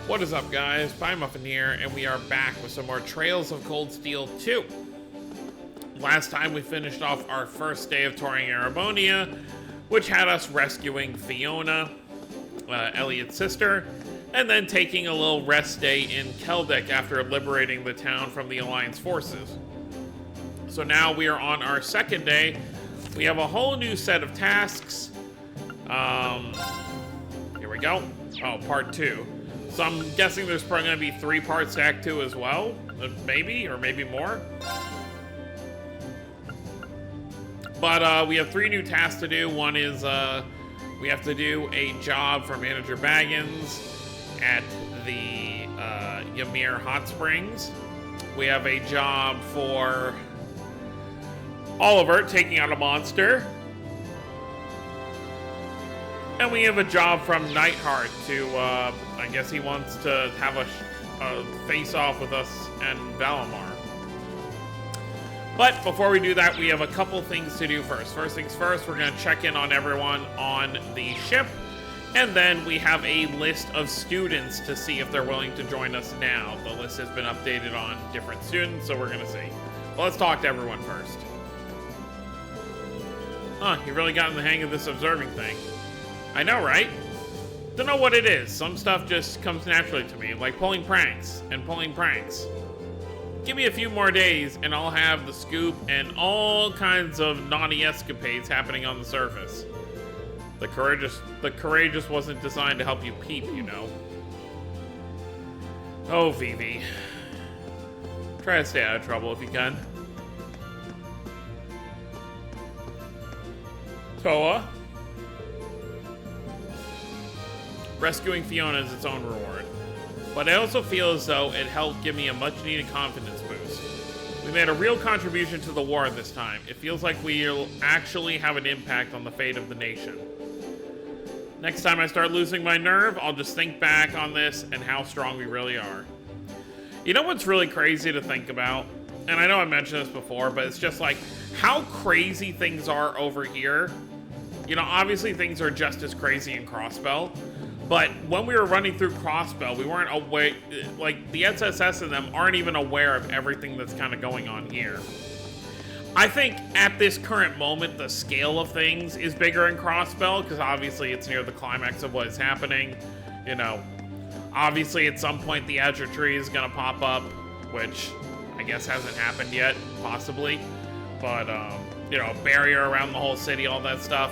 What is up, guys? Piemuffin here, and we are back with some more Trails of Cold Steel 2. Last time we finished off our first day of touring Erebonia, which had us rescuing Fiona, Elliot's sister, and then taking a little rest day in Keldek after liberating the town from the Alliance forces. So now we are on our second day. We have a whole new set of tasks. Here we go. Oh, part 2. So I'm guessing there's probably going to be 3 parts to Act 2 as well. Maybe, or maybe more. But we have 3 new tasks to do. One is we have to do a job for Manager Baggins at the Ymir Hot Springs. We have a job for Oliver taking out a monster. And we have a job from Nightheart to, I guess he wants to have a face-off with us and Valimar. But before we do that, we have a couple things to do first. First things first, we're going to check in on everyone on the ship. And then we have a list of students to see if they're willing to join us now. The list has been updated on different students, so we're going to see. Well, let's talk to everyone first. Huh, you really gotten the hang of this observing thing. I know, right? Don't know what it is. Some stuff just comes naturally to me, like pulling pranks and pulling pranks. Give me a few more days and I'll have the scoop and all kinds of naughty escapades happening on the surface. The courageous wasn't designed to help you peep, you know. Oh, Vivi. Try to stay out of trouble if you can. Toa. Rescuing Fiona is its own reward, but I also feel as though it helped give me a much-needed confidence boost. We made a real contribution to the war this time. It feels like we'll actually have an impact on the fate of the nation. Next time I start losing my nerve, I'll just think back on this and how strong we really are. You know what's really crazy to think about? And I know I mentioned this before, but it's just like how crazy things are over here. You know, obviously things are just as crazy in Crossbell. But when we were running through Crossbell, we weren't aware, like, the SSS and them aren't even aware of everything that's kind of going on here. I think at this current moment, the scale of things is bigger in Crossbell, because obviously it's near the climax of what is happening. You know, obviously at some point the Azure Tree is going to pop up, which I guess hasn't happened yet, possibly. But, you know, a barrier around the whole city, all that stuff.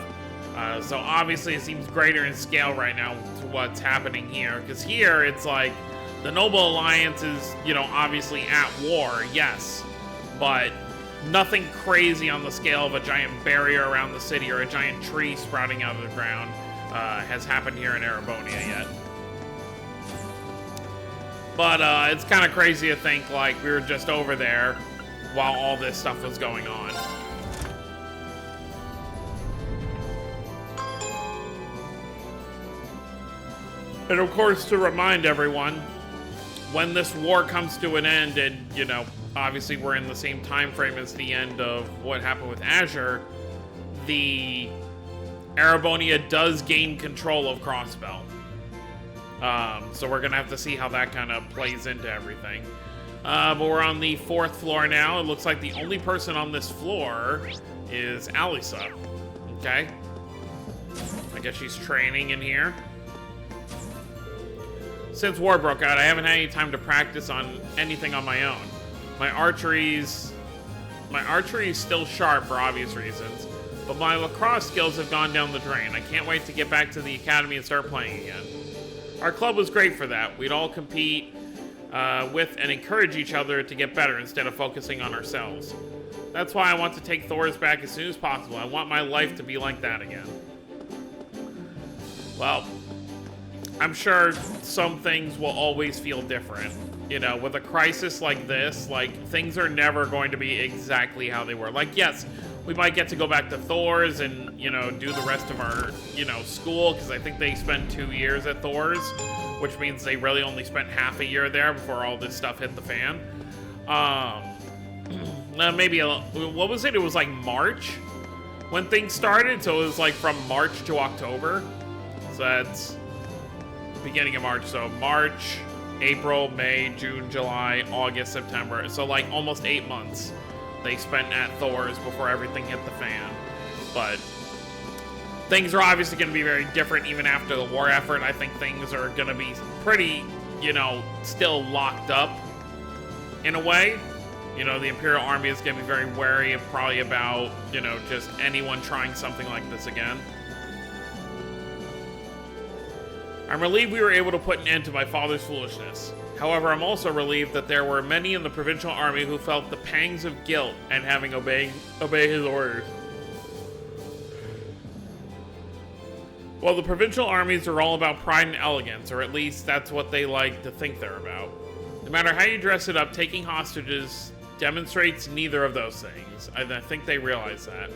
So obviously it seems greater in scale right now to what's happening here. Because here it's like the Noble Alliance is, you know, obviously at war, yes. But nothing crazy on the scale of a giant barrier around the city or a giant tree sprouting out of the ground has happened here in Erebonia yet. But it's kind of crazy to think like we were just over there while all this stuff was going on. And of course, to remind everyone, when this war comes to an end, and, you know, obviously we're in the same time frame as the end of what happened with Azure, the Erebonia does gain control of Crossbell. So we're gonna have to see how that kind of plays into everything. But we're on the 4th floor now. It looks like the only person on this floor is Alisa. Okay. I guess she's training in here. Since war broke out, I haven't had any time to practice on anything on my own. My archery's still sharp for obvious reasons, but my lacrosse skills have gone down the drain. I can't wait to get back to the academy and start playing again. Our club was great for that. We'd all compete with and encourage each other to get better instead of focusing on ourselves. That's why I want to take Thor's back as soon as possible. I want my life to be like that again. Well, I'm sure some things will always feel different. You know, with a crisis like this, like, things are never going to be exactly how they were. Like, yes, we might get to go back to Thor's and, you know, do the rest of our, you know, school, because I think they spent 2 years at Thor's, which means they really only spent half a year there before all this stuff hit the fan. Maybe, what was it? It was like March when things started, so it was like from March to October. So that's beginning of March. So March, April, May, June, July, August, September. So like almost 8 months they spent at Thor's before everything hit the fan. But things are obviously going to be very different even after the war effort. I think things are going to be pretty, you know, still locked up in a way. You know, the Imperial Army is going to be very wary of probably about, you know, just anyone trying something like this again. I'm relieved we were able to put an end to my father's foolishness. However, I'm also relieved that there were many in the Provincial Army who felt the pangs of guilt and having obey his orders. Well, the Provincial Armies are all about pride and elegance, or at least that's what they like to think they're about. No matter how you dress it up, taking hostages demonstrates neither of those things. I think they realize that.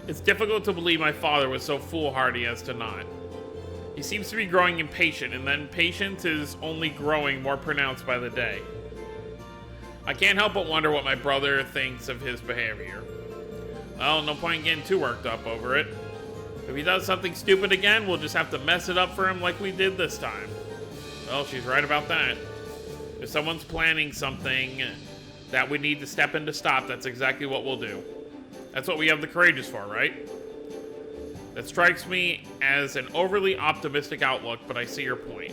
It's difficult to believe my father was so foolhardy as to not. He seems to be growing impatient, and then patience is only growing more pronounced by the day. I can't help but wonder what my brother thinks of his behavior. Well, no point in getting too worked up over it. If he does something stupid again, we'll just have to mess it up for him like we did this time. Well, she's right about that. If someone's planning something that we need to step in to stop, that's exactly what we'll do. That's what we have the Courageous for, right? That strikes me as an overly optimistic outlook, but I see your point.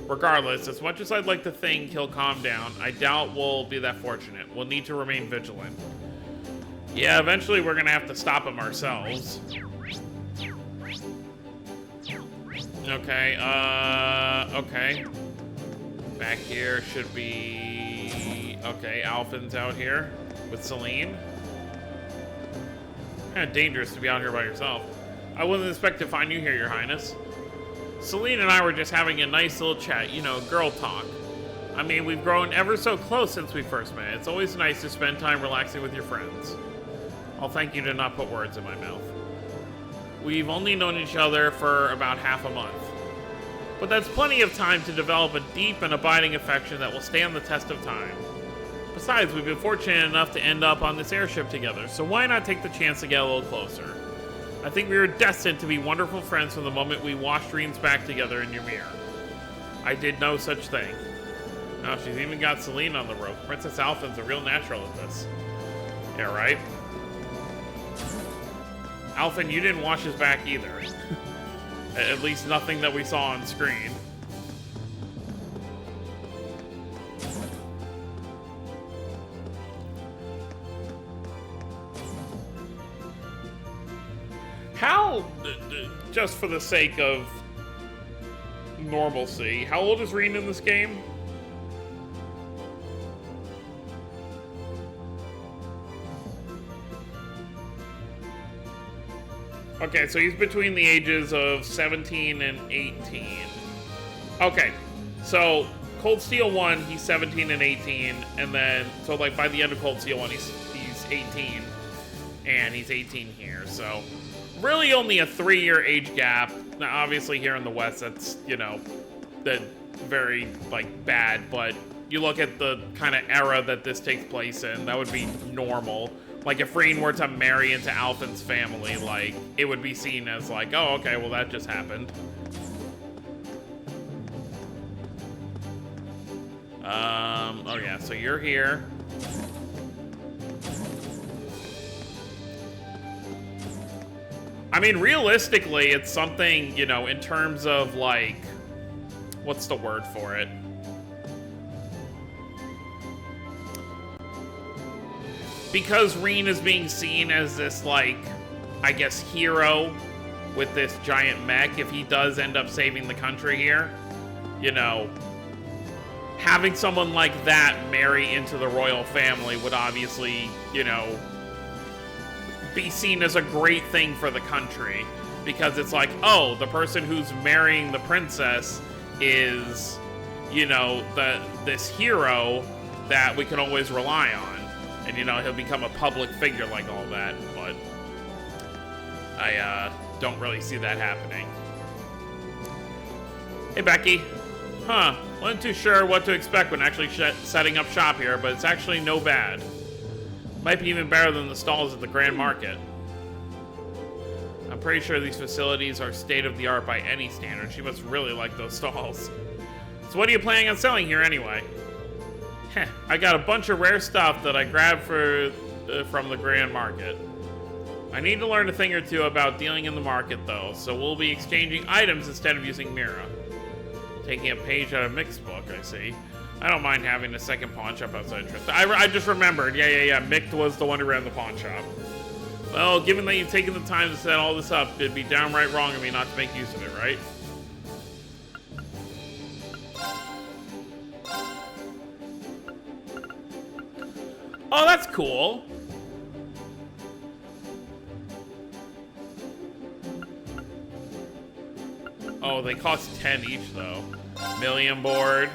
Regardless, as much as I'd like to think he'll calm down, I doubt we'll be that fortunate. We'll need to remain vigilant. Yeah, eventually we're gonna have to stop him ourselves. Okay, okay. Back here should be... Okay, Alphen's out here with Celine. Kind of dangerous to be out here by yourself. I wasn't expect to find you here, Your Highness. Celine and I were just having a nice little chat, you know, girl talk. I mean, we've grown ever so close since we first met. It's always nice to spend time relaxing with your friends. I'll thank you to not put words in my mouth. We've only known each other for about half a month. But that's plenty of time to develop a deep and abiding affection that will stand the test of time. Besides, we've been fortunate enough to end up on this airship together, so why not take the chance to get a little closer? I think we were destined to be wonderful friends from the moment we washed Reen's back together in Ymir. I did no such thing. Now she's even got Celine on the rope. Princess Alphen's a real natural at this. Yeah, right? Alphen, you didn't wash his back either. At least nothing that we saw on screen. How, just for the sake of normalcy, how old is Reen in this game? Okay, so he's between the ages of 17 and 18. Okay, so Cold Steel 1, he's 17 and 18, and then, so like by the end of Cold Steel 1, he's 18, and he's 18 here, so really only a 3-year age gap. Now, obviously here in the West, that's, you know, that very, like, bad, but you look at the kind of era that this takes place in, that would be normal. Like, if Reen were to marry into Alphen's family, like, it would be seen as like, oh, okay, well, that just happened. Oh yeah, so you're here. I mean, realistically, it's something, you know, in terms of, like, what's the word for it? Because Reen is being seen as this, like, I guess, hero with this giant mech, if he does end up saving the country here, you know, having someone like that marry into the royal family would obviously, you know, be seen as a great thing for the country. Because it's like, oh, the person who's marrying the princess is, you know, this hero that we can always rely on. And, you know, he'll become a public figure like all that, but I don't really see that happening. Hey, Becky. Huh, wasn't too sure what to expect when actually setting up shop here, but it's actually no bad. Might be even better than the stalls at the Grand Market. I'm pretty sure these facilities are state-of-the-art by any standard. She must really like those stalls. So what are you planning on selling here anyway? Heh, I got a bunch of rare stuff that I grabbed from the Grand Market. I need to learn a thing or two about dealing in the market, though, so we'll be exchanging items instead of using Mira. Taking a page out of Mick's book, I see. I don't mind having a second pawn shop outside Trista. I just remembered. Yeah. Mick was the one who ran the pawn shop. Well, given that you've taken the time to set all this up, it'd be downright wrong of me not to make use of it, right? Oh, that's cool. Oh, they cost 10 each, though. Million board.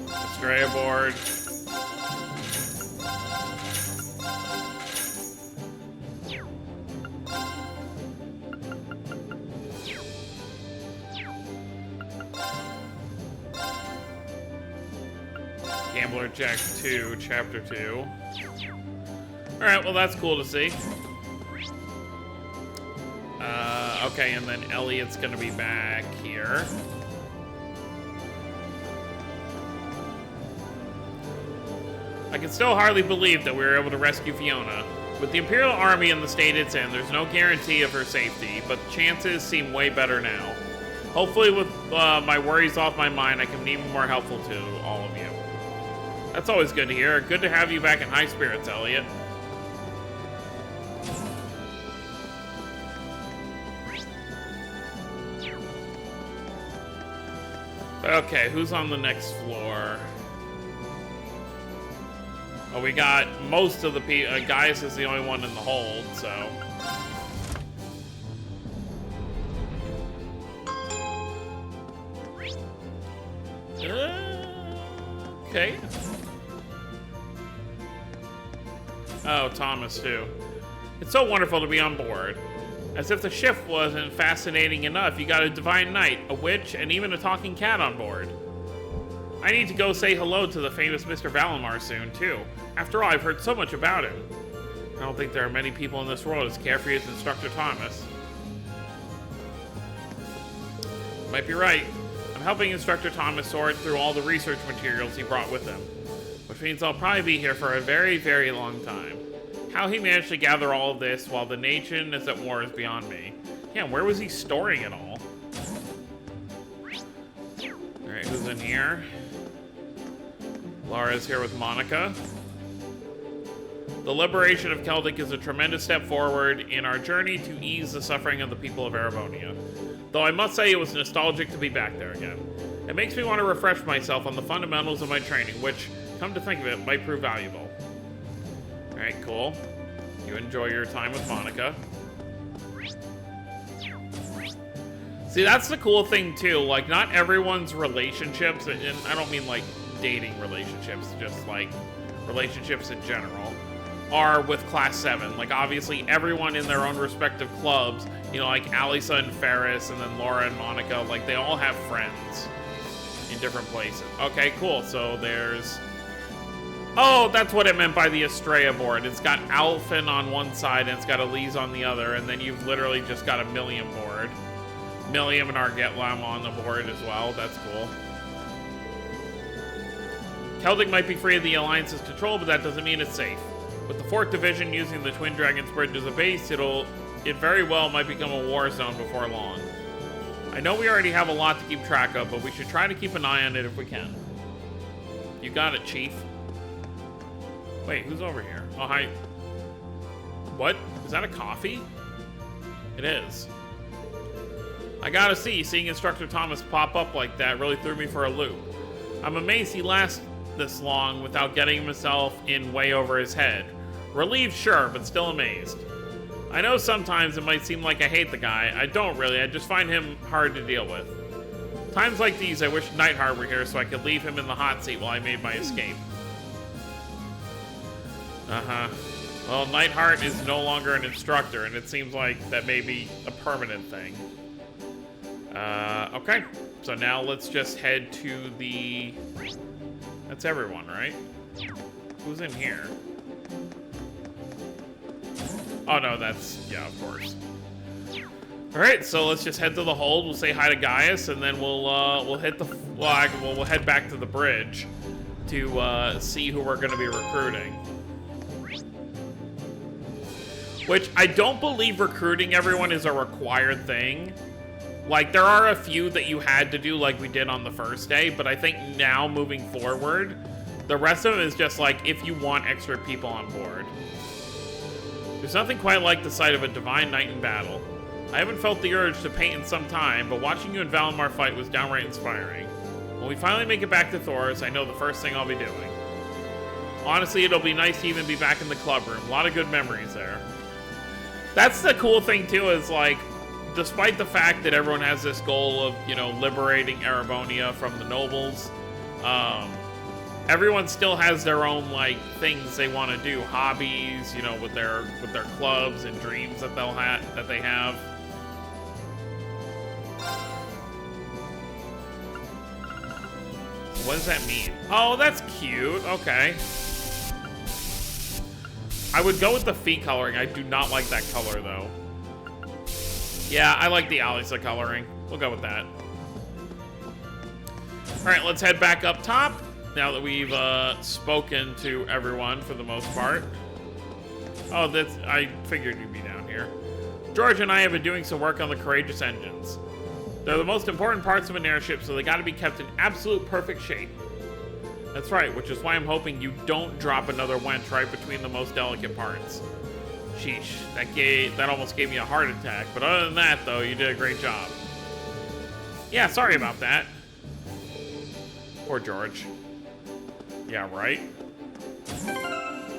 Estrella board. Gambler Jack 2, Chapter 2. Alright, well that's cool to see. Okay, and then Elliot's gonna be back here. I can still hardly believe that we were able to rescue Fiona. With the Imperial Army in the state it's in, there's no guarantee of her safety, but chances seem way better now. Hopefully with my worries off my mind, I can be even more helpful to all of you. That's always good to hear. Good to have you back in high spirits, Elliot. Okay, who's on the next floor? Oh, we got most of the people. Gaius is the only one in the hold, so. Okay. Oh, Thomas, too. It's so wonderful to be on board. As if the shift wasn't fascinating enough, you got a divine knight, a witch, and even a talking cat on board. I need to go say hello to the famous Mr. Valimar soon, too. After all, I've heard so much about him. I don't think there are many people in this world as carefree as Instructor Thomas. Might be right. I'm helping Instructor Thomas sort through all the research materials he brought with him. Which means I'll probably be here for a very, very long time. How he managed to gather all of this while the nation is at war is beyond me. Yeah, where was he storing it all? Alright, who's in here? Laura's here with Monica. The liberation of Celtic is a tremendous step forward in our journey to ease the suffering of the people of Erebonia. Though I must say it was nostalgic to be back there again. It makes me want to refresh myself on the fundamentals of my training, which, come to think of it, might prove valuable. Alright, cool. You enjoy your time with Monica. See, that's the cool thing, too. Like, not everyone's relationships, and I don't mean, like, dating relationships, just, like, relationships in general, are with Class 7. Like, obviously, everyone in their own respective clubs, you know, like Alisa and Ferris, and then Laura and Monica, like, they all have friends in different places. Okay, cool. So there's... Oh, that's what it meant by the Estrella board. It's got Alphen on one side, and it's got Elise on the other, and then you've literally just got a Millium board. Millium and Argetlam on the board as well. That's cool. Celtic might be free of the Alliance's control, but that doesn't mean it's safe. With the 4th Division using the Twin Dragons Bridge as a base, it very well might become a war zone before long. I know we already have a lot to keep track of, but we should try to keep an eye on it if we can. You got it, Chief. Wait, who's over here? Oh, hi. What? Is that a coffee? It is. I gotta see, seeing Instructor Thomas pop up like that really threw me for a loop. I'm amazed he lasted this long without getting himself in way over his head. Relieved, sure, but still amazed. I know sometimes it might seem like I hate the guy. I don't really, I just find him hard to deal with. Times like these, I wish Neidhart were here so I could leave him in the hot seat while I made my escape. Uh-huh. Well, Neidhart is no longer an instructor, and it seems like that may be a permanent thing. Okay. So now let's just head to the... That's everyone, right? Who's in here? Oh, no, that's... Yeah, of course. Alright, so let's just head to the hold. We'll say hi to Gaius, and then we'll hit the... we'll head back to the bridge to see who we're going to be recruiting. Which, I don't believe recruiting everyone is a required thing. Like, there are a few that you had to do like we did on the first day, but I think now, moving forward, the rest of it is just like, if you want extra people on board. There's nothing quite like the sight of a divine knight in battle. I haven't felt the urge to paint in some time, but watching you and Valimar fight was downright inspiring. When we finally make it back to Thors, I know the first thing I'll be doing. Honestly, it'll be nice to even be back in the club room. A lot of good memories there. That's the cool thing, too, is, like, despite the fact that everyone has this goal of, you know, liberating Erebonia from the nobles, everyone still has their own, like, things they want to do, hobbies, you know, with their clubs and dreams that they have. What does that mean? Oh, that's cute. Okay. I would go with the feet coloring. I do not like that color, though. Yeah, I like the Alisa coloring. We'll go with that. All right, let's head back up top now that we've spoken to everyone for the most part. Oh, I figured you'd be down here. George and I have been doing some work on the Courageous engines. They're the most important parts of an airship, so they gotta be kept in absolute perfect shape. That's right, which is why I'm hoping you don't drop another wench right between the most delicate parts. Sheesh, that almost gave me a heart attack, but other than that, though, you did a great job. Yeah, sorry about that. Poor George. Yeah, right?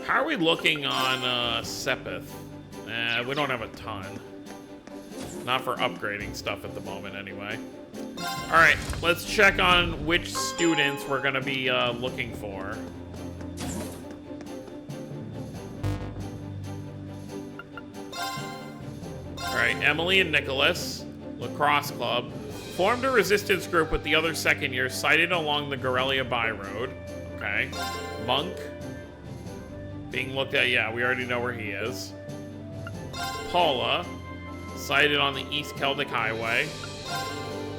How are we looking on Sepith? We don't have a ton. Not for upgrading stuff at the moment, anyway. Alright, let's check on which students we're going to be looking for. Alright, Emily and Nicholas, Lacrosse Club, formed a resistance group with the other second years sighted along the Gorelia Byroad. Okay. Monk, being looked at, yeah, we already know where he is. Paula, sighted on the East Celtic Highway.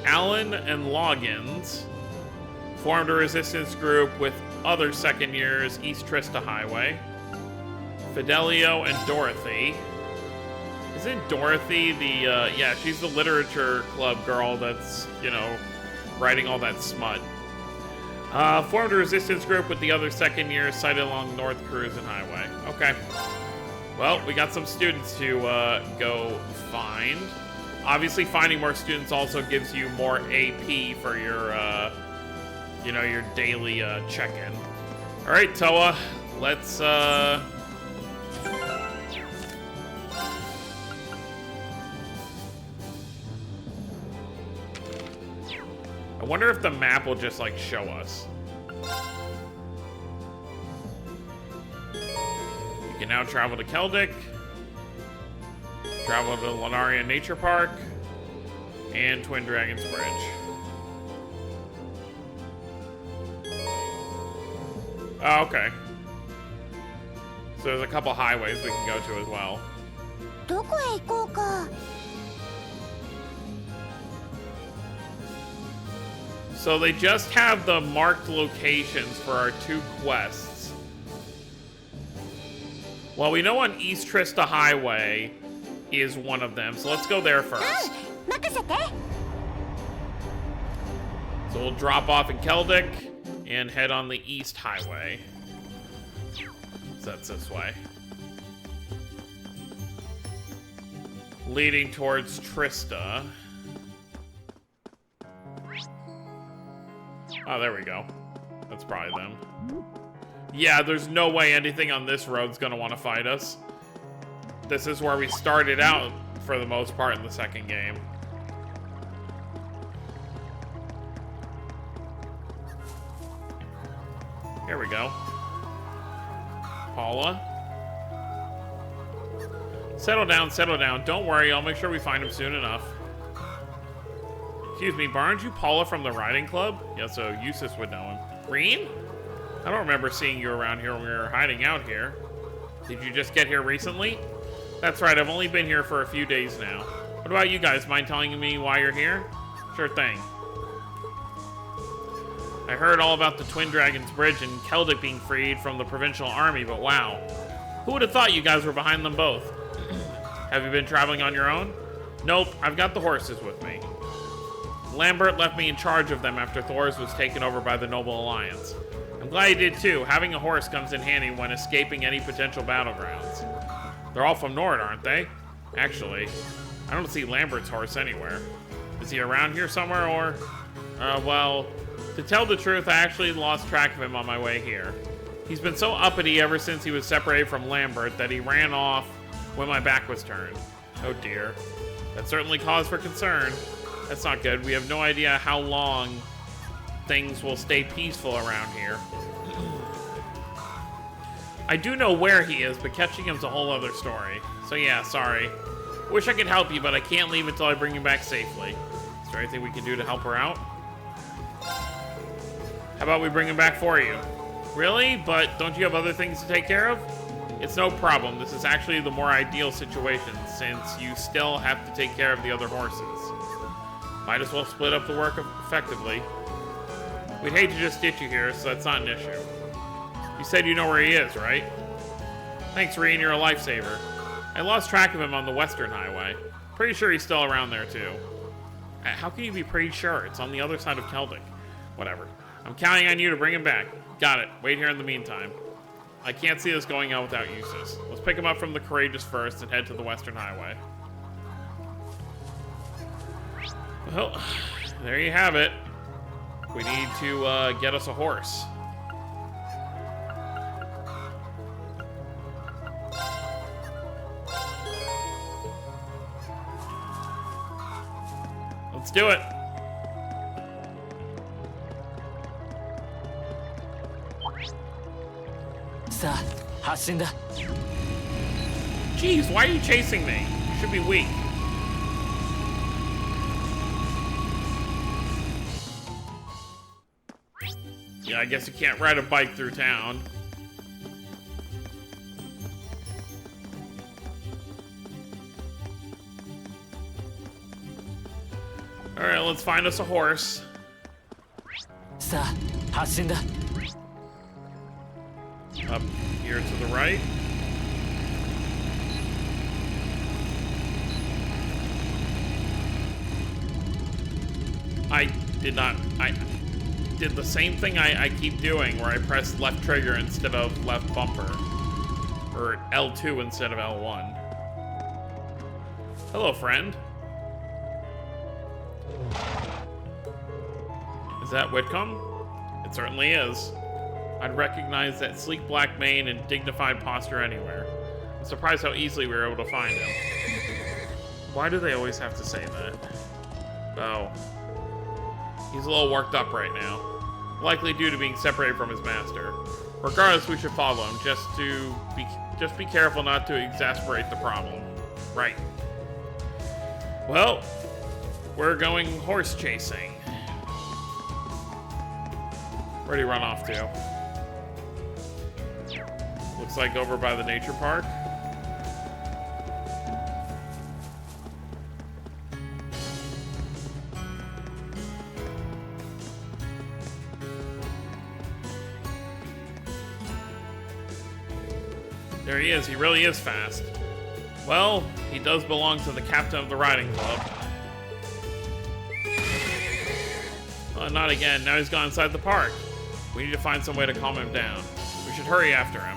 Alan and Loggins formed a resistance group with other second years East Trista Highway. Fidelio and Dorothy. Isn't Dorothy the, yeah, she's the literature club girl that's, you know, writing all that smut. Formed a resistance group with the other second years sighted along North Cruisin Highway. Okay. Well, we got some students to go find. Obviously, finding more students also gives you more AP for your, you know, your daily check-in. All right, Toa, let's. I wonder if the map will just like show us. You can now travel to Celtic. Travel to Lunaria Nature Park and Twin Dragons Bridge. Oh, okay. So there's a couple highways we can go to as well. So they just have the marked locations for our 2 quests. Well, we know on East Trista Highway is one of them, so let's go there first. So we'll drop off in Celtic and head on the East Highway. So that's this way. Leading towards Trista. Oh, there we go. That's probably them. Yeah, there's no way anything on this road's gonna want to fight us. This is where we started out, for the most part, in the second game. Here we go. Paula. Settle down, settle down. Don't worry, I'll make sure we find him soon enough. Excuse me, aren't you Paula from the riding club? Yeah, so Eustace would know him. Green? I don't remember seeing you around here when we were hiding out here. Did you just get here recently? That's right, I've only been here for a few days now. What about you guys? Mind telling me why you're here? Sure thing. I heard all about the Twin Dragons Bridge and Celtic being freed from the provincial army, but wow. Who would have thought you guys were behind them both? Have you been traveling on your own? Nope, I've got the horses with me. Lambert left me in charge of them after Thors was taken over by the Noble Alliance. I'm glad he did too. Having a horse comes in handy when escaping any potential battlegrounds. They're all from Nord, aren't they? Actually, I don't see Lambert's horse anywhere. Is he around here somewhere or... well, to tell the truth, I actually lost track of him on my way here. He's been so uppity ever since he was separated from Lambert that he ran off when my back was turned. Oh dear. That's certainly cause for concern. That's not good. We have no idea how long things will stay peaceful around here. I do know where he is, but catching him's a whole other story. So yeah, sorry. Wish I could help you, but I can't leave until I bring you back safely. Is there anything we can do to help her out? How about we bring him back for you? Really? But don't you have other things to take care of? It's no problem. This is actually the more ideal situation, since you still have to take care of the other horses. Might as well split up the work effectively. We'd hate to just ditch you here, so that's not an issue. You said you know where he is, right? Thanks, Reen, you're a lifesaver. I lost track of him on the Western Highway. Pretty sure he's still around there, too. How can you be pretty sure? It's on the other side of Celtic. Whatever. I'm counting on you to bring him back. Got it. Wait here in the meantime. I can't see this going on without Eustace. Let's pick him up from the Courageous first and head to the Western Highway. Well, there you have it. We need to get us a horse. Let's do it. Jeez, why are you chasing me? You should be weak. Yeah, I guess you can't ride a bike through town. Alright, let's find us a horse. Up here to the right. I did the same thing I keep doing, where I press left trigger instead of left bumper. Or L2 instead of L1. Hello, friend. Is that Whitcomb? It certainly is. I'd recognize that sleek black mane and dignified posture anywhere. I'm surprised how easily we were able to find him. Why do they always have to say that? Oh. He's a little worked up right now. Likely due to being separated from his master. Regardless, we should follow him, just be careful not to exasperate the problem. Right. Well, we're going horse chasing. Where'd he run off to? Looks like over by the nature park. There he is. He really is fast. Well, he does belong to the captain of the riding club. Not again. Now he's gone inside the park. We need to find some way to calm him down. We should hurry after him.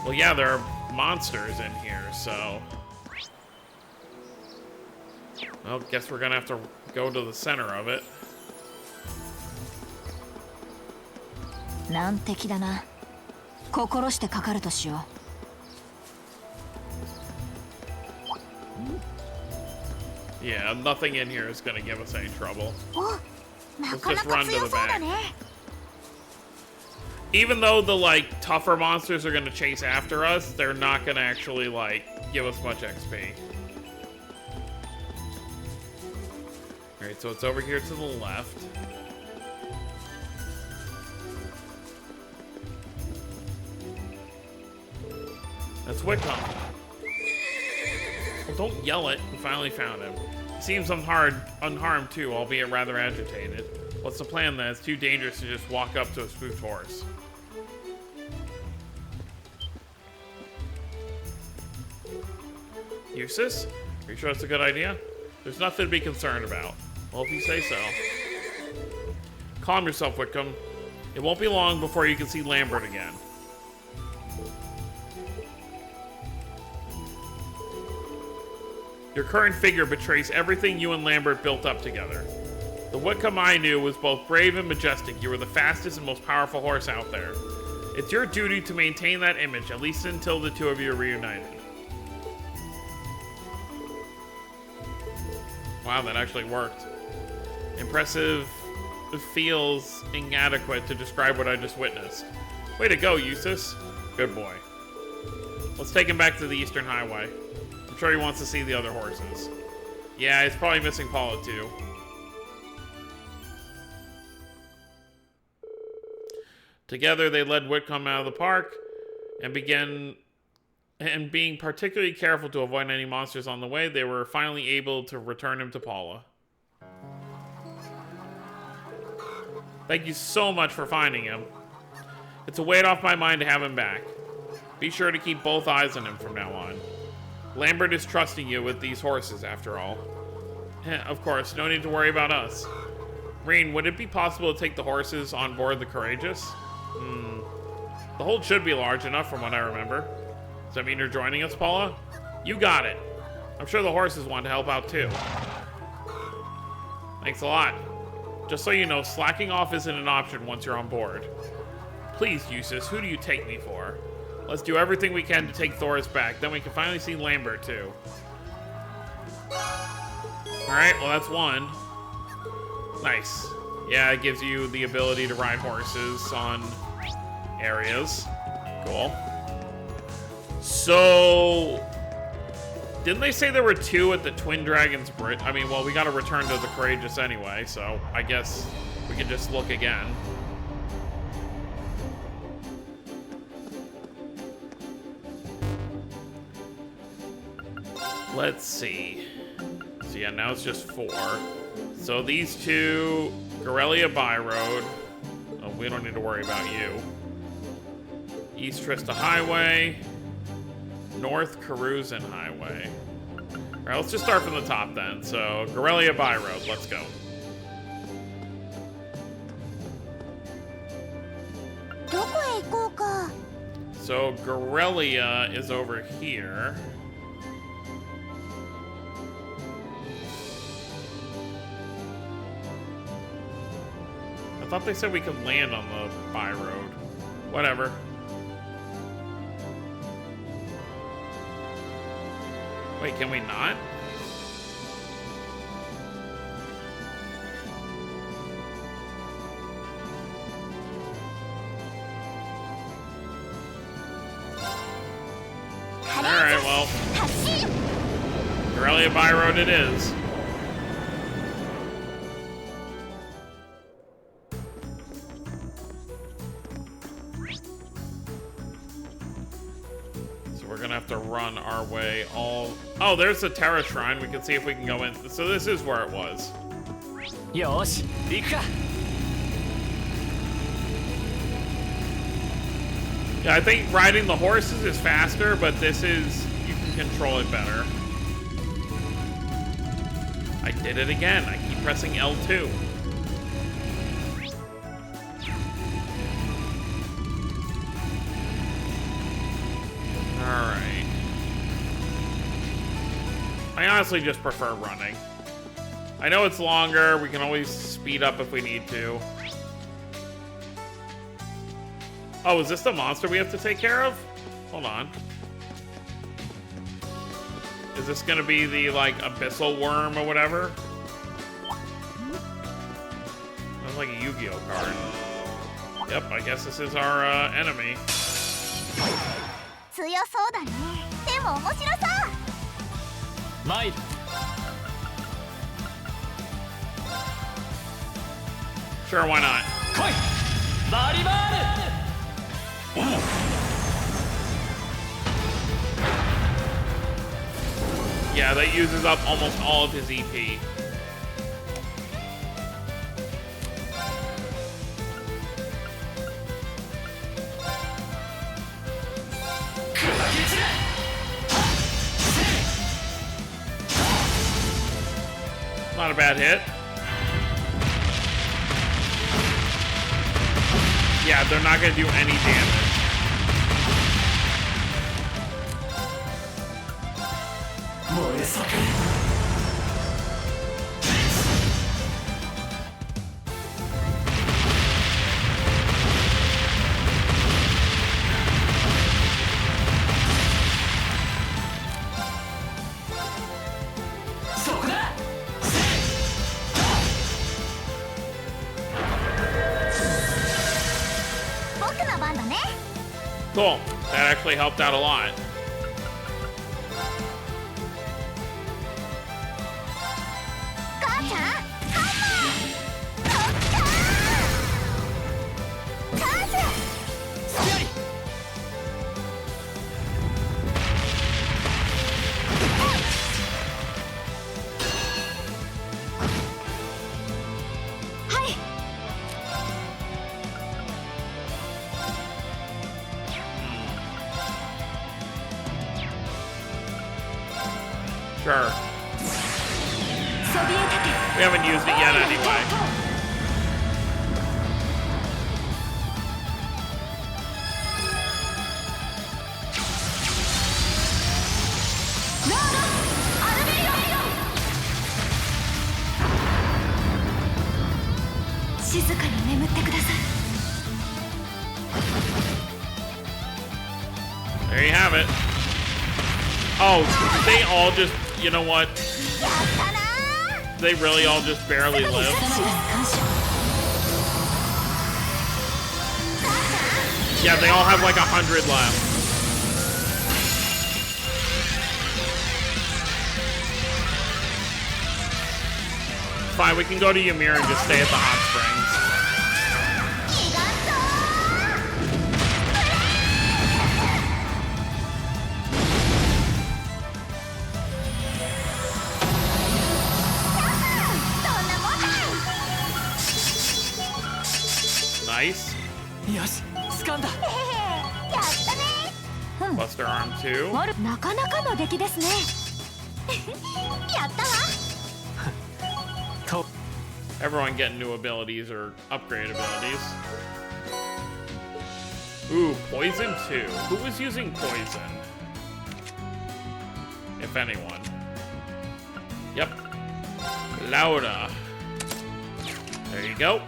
Well, yeah, there are monsters in here, so... Well, guess we're gonna have to go to the center of it. Yeah, nothing in here is gonna give us any trouble. Let's just run to the back. Even though the, like, tougher monsters are gonna chase after us, they're not gonna actually, like, give us much XP. Alright, so it's over here to the left. That's Whitcomb. Well, don't yell it. We finally found him. Seems unharmed too, albeit rather agitated. What's the plan then? It's too dangerous to just walk up to a spooked horse. Eustace? Are you sure it's a good idea? There's nothing to be concerned about. Well, if you say so. Calm yourself, Whitcomb. It won't be long before you can see Lambert again. Your current figure betrays everything you and Lambert built up together. The Whitcomb I knew was both brave and majestic. You were the fastest and most powerful horse out there. It's your duty to maintain that image, at least until the two of you are reunited. Wow, that actually worked. Impressive feels inadequate to describe what I just witnessed. Way to go, Eustace. Good boy. Let's take him back to the Eastern Highway. I'm sure he wants to see the other horses. Yeah, he's probably missing Paula too. Together, they led Whitcomb out of the park and being particularly careful to avoid any monsters on the way, they were finally able to return him to Paula. Thank you so much for finding him. It's a weight off my mind to have him back. Be sure to keep both eyes on him from now on. Lambert is trusting you with these horses, after all. Of course, no need to worry about us. Reen, would it be possible to take the horses on board the Courageous? The hold should be large enough from what I remember. Does that mean you're joining us, Paula? You got it. I'm sure the horses want to help out too. Thanks a lot. Just so you know, slacking off isn't an option once you're on board. Please, Eustace, who do you take me for? Let's do everything we can to take Thoris back. Then we can finally see Lambert too. Alright, well that's one. Nice. Yeah, it gives you the ability to ride horses on areas. Cool. So, didn't they say there were two at the Twin Dragons Bridge? I mean, well, we got to return to the Courageous anyway, so I guess we can just look again. Let's see. So yeah, now it's just 4. So these two, Gorelia Byroad. Oh, we don't need to worry about you. East Trista Highway. North Carusan Highway. Alright, let's just start from the top then. So, Gorelia Byroad, let's go. So, Gorelia is over here. I thought they said we could land on the Byroad. Whatever. Wait, can we not? Alright, well. Gorelia Byroad it is. To run our way all... Oh, there's the Terra Shrine. We can see if we can go in. So this is where it was. Yosh, ika. Yeah, I think riding the horses is faster, but this is... You can control it better. I did it again. I keep pressing L2. Alright. I honestly just prefer running. I know it's longer. We can always speed up if we need to. Oh, is this the monster we have to take care of? Hold on. Is this gonna be the, like, abyssal worm or whatever? Sounds like a Yu-Gi-Oh card. Yep, I guess this is our enemy. Sure, why not? Yeah, that uses up almost all of his EP. Not a bad hit. Yeah, they're not gonna do any damage. Cool. That actually helped out a lot. Sure. We haven't used it yet anyway. There you have it. Oh, they all just, you know what? They really all just barely live. Yeah, they all have like 100 left. Fine, we can go to Ymir and just stay at the hot springs. Nice. Buster Arm 2. Everyone getting new abilities or upgrade abilities. Ooh, Poison 2. Who was using Poison? If anyone. Yep. Laura. There you go.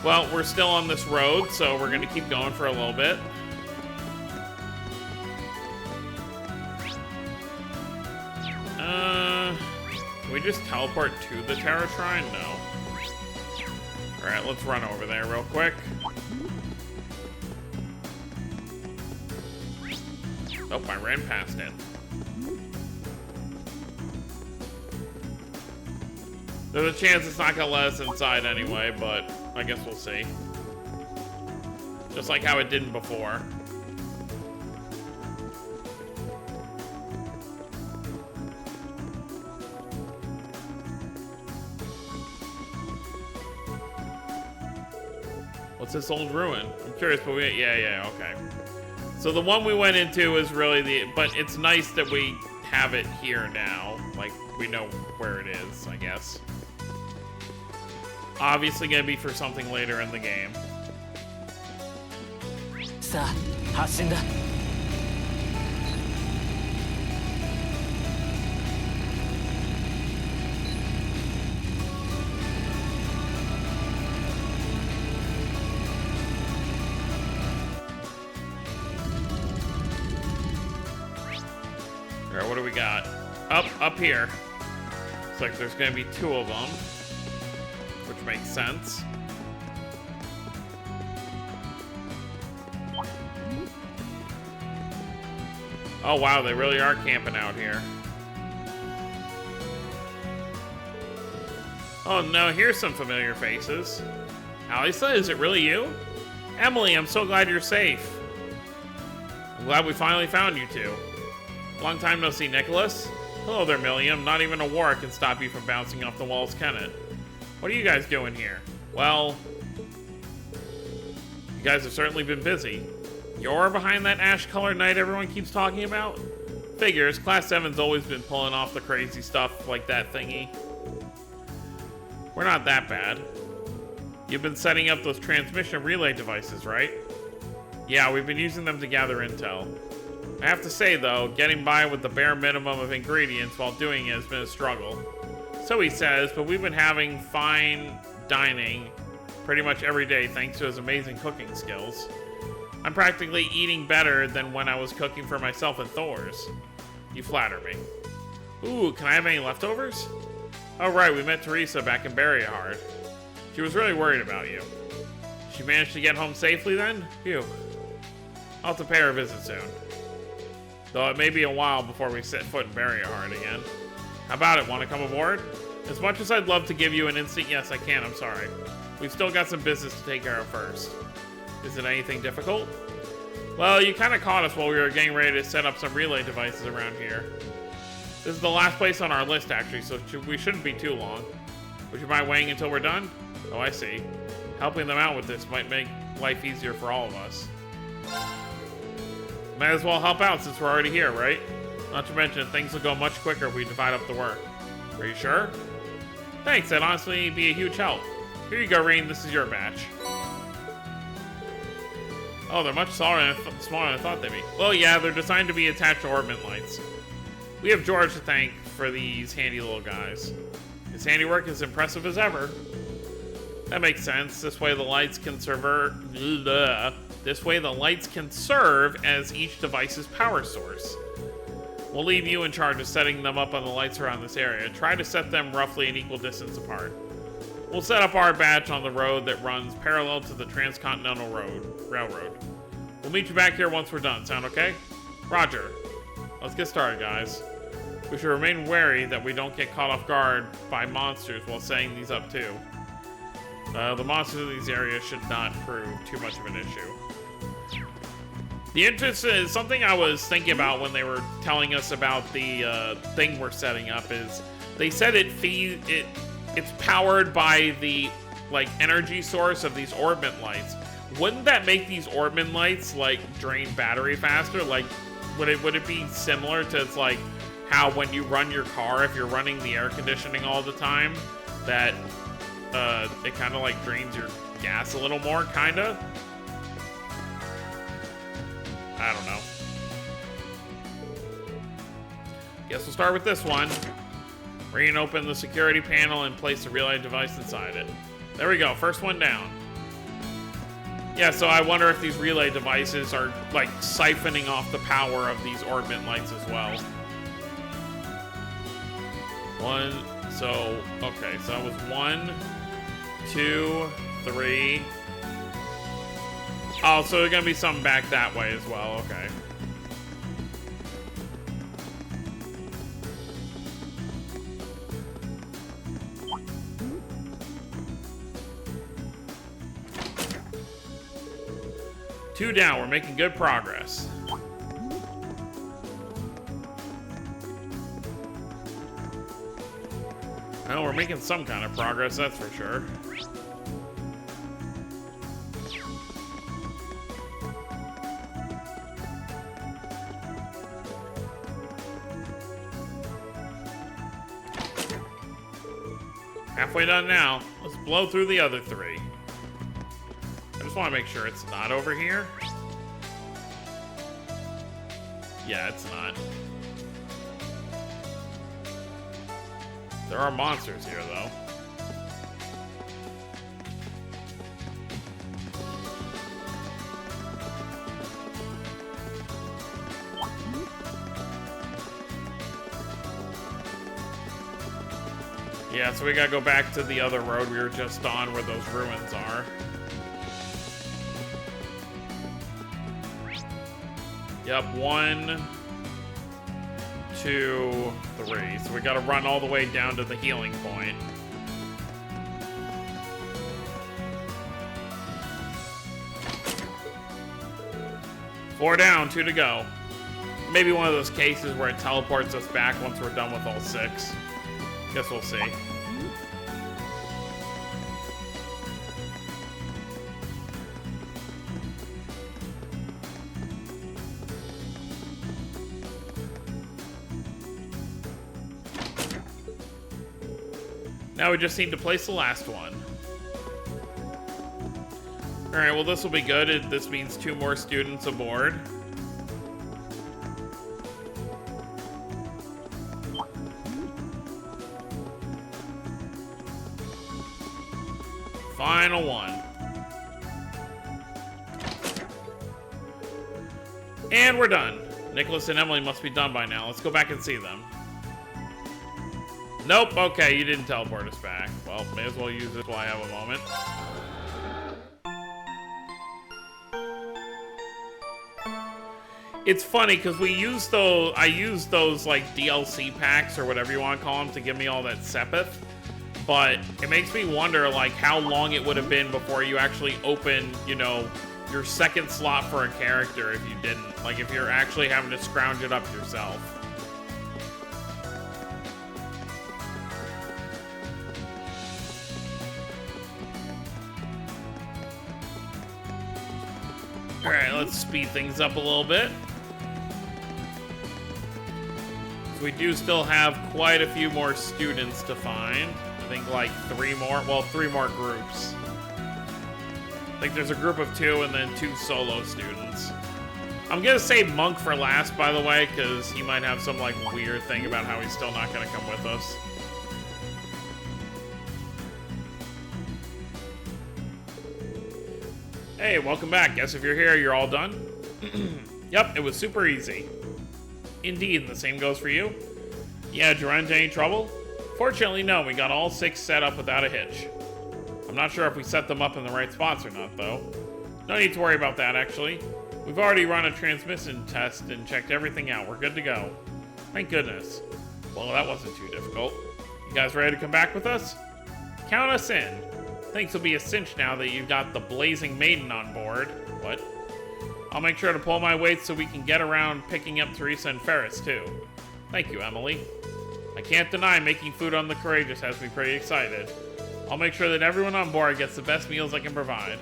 Well, we're still on this road, so we're gonna keep going for a little bit. Can we just teleport to the Terra Shrine? No. Alright, let's run over there real quick. Oh, I ran past it. There's a chance it's not gonna let us inside anyway, but I guess we'll see. Just like how it didn't before. What's this old ruin? I'm curious, but yeah, okay. So the one we went into is really but it's nice that we have it here now. Like, we know where it is, I guess. Obviously gonna be for something later in the game. Alright, what do we got? Up here. Looks like there's gonna be 2 of them. Which makes sense. Oh wow, they really are camping out here. Oh no, here's some familiar faces. Alisa, is it really you? Emily, I'm so glad you're safe. I'm glad we finally found you two. Long time no see, Nicholas. Hello there, Milliam. Not even a war can stop you from bouncing off the walls, can it? What are you guys doing here? Well, you guys have certainly been busy. You're behind that ash-colored night everyone keeps talking about? Figures, Class 7's always been pulling off the crazy stuff like that thingy. We're not that bad. You've been setting up those transmission relay devices, right? Yeah, we've been using them to gather intel. I have to say, though, getting by with the bare minimum of ingredients while doing it has been a struggle. So he says, but we've been having fine dining pretty much every day thanks to his amazing cooking skills. I'm practically eating better than when I was cooking for myself at Thor's. You flatter me. Ooh, can I have any leftovers? Oh right, we met Teresa back in Barryhard. She was really worried about you. She managed to get home safely then? Phew. I'll have to pay her a visit soon. Though it may be a while before we set foot in Barryhard again. How about it? Want to come aboard? As much as I'd love to give you an instant yes, I can. I'm sorry. We've still got some business to take care of first. Is it anything difficult? Well, you kind of caught us while we were getting ready to set up some relay devices around here. This is the last place on our list, actually, so we shouldn't be too long. Would you mind waiting until we're done? Oh, I see. Helping them out with this might make life easier for all of us. Might as well help out since we're already here, right? Not to mention, things will go much quicker if we divide up the work. Are you sure? Thanks, that'd honestly be a huge help. Here you go, Rean, this is your batch. Oh, they're much smaller than I thought they'd be. Well, yeah, they're designed to be attached to orbit lights. We have George to thank for these handy little guys. His handiwork is impressive as ever. That makes sense. This way the lights can serve as each device's power source. We'll leave you in charge of setting them up on the lights around this area. Try to set them roughly an equal distance apart. We'll set up our batch on the road that runs parallel to the Transcontinental Railroad. We'll meet you back here once we're done. Sound okay? Roger. Let's get started, guys. We should remain wary that we don't get caught off guard by monsters while setting these up, too. The monsters in these areas should not prove too much of an issue. The interest is something I was thinking about when they were telling us about the thing we're setting up is they said it's powered by the energy source of these orbit lights. Wouldn't that make these orbit lights drain battery faster? Would it be similar to how when you run your car, if you're running the air conditioning all the time, that it kind of drains your gas a little more, kinda? I don't know. Guess we'll start with this one. Rean open the security panel and place the relay device inside it. There we go, first one down. Yeah, so I wonder if these relay devices are siphoning off the power of these orbit lights as well. Okay, so that was 1, 2, 3. Oh, so there's gonna be some back that way as well, okay. Two down, we're making good progress. Well, we're making some kind of progress, that's for sure. Halfway done now. Let's blow through the other 3. I just want to make sure it's not over here. Yeah, it's not. There are monsters here, though. Yeah, so we gotta go back to the other road we were just on where those ruins are. Yep, 1, 2, 3. So we gotta run all the way down to the healing point. Four down, 2 to go. maybe one of those cases where it teleports us back once we're done with all 6. Guess we'll see. Now we just need to place the last one. Alright, well this will be good. This means 2 more students aboard. Final one. And we're done. Nicholas and Emily must be done by now. Let's go back and see them. Nope, okay, you didn't teleport us back. Well, may as well use this while I have a moment. It's funny, because I used those, like, DLC packs, or whatever you want to call them, to give me all that Sepith. But it makes me wonder, like, how long it would have been before you actually opened, you know, your second slot for a character if you didn't. Like, if you're actually having to scrounge it up yourself. Alright, let's speed things up a little bit. So we do still have quite a few more students to find. I think like 3 more, well, 3 more groups. I think there's a group of 2 and then 2 solo students. I'm gonna save Monk for last, by the way, because he might have some like weird thing about how he's still not gonna come with us. Hey, welcome back. Guess if you're here, you're all done? Yep, it was super easy. Indeed, and the same goes for you. Yeah, did you run into any trouble? Fortunately, no. We got all 6 set up without a hitch. I'm not sure if we set them up in the right spots or not, though. No need to worry about that, actually. We've already run a transmission test and checked everything out. We're good to go. Thank goodness. Well, that wasn't too difficult. You guys ready to come back with us? Count us in. Things will be a cinch now that you've got the Blazing Maiden on board. What? I'll make sure to pull my weight so we can get around picking up Teresa and Ferris, too. Thank you, Emily. I can't deny making food on the Courageous has me pretty excited. I'll make sure that everyone on board gets the best meals I can provide.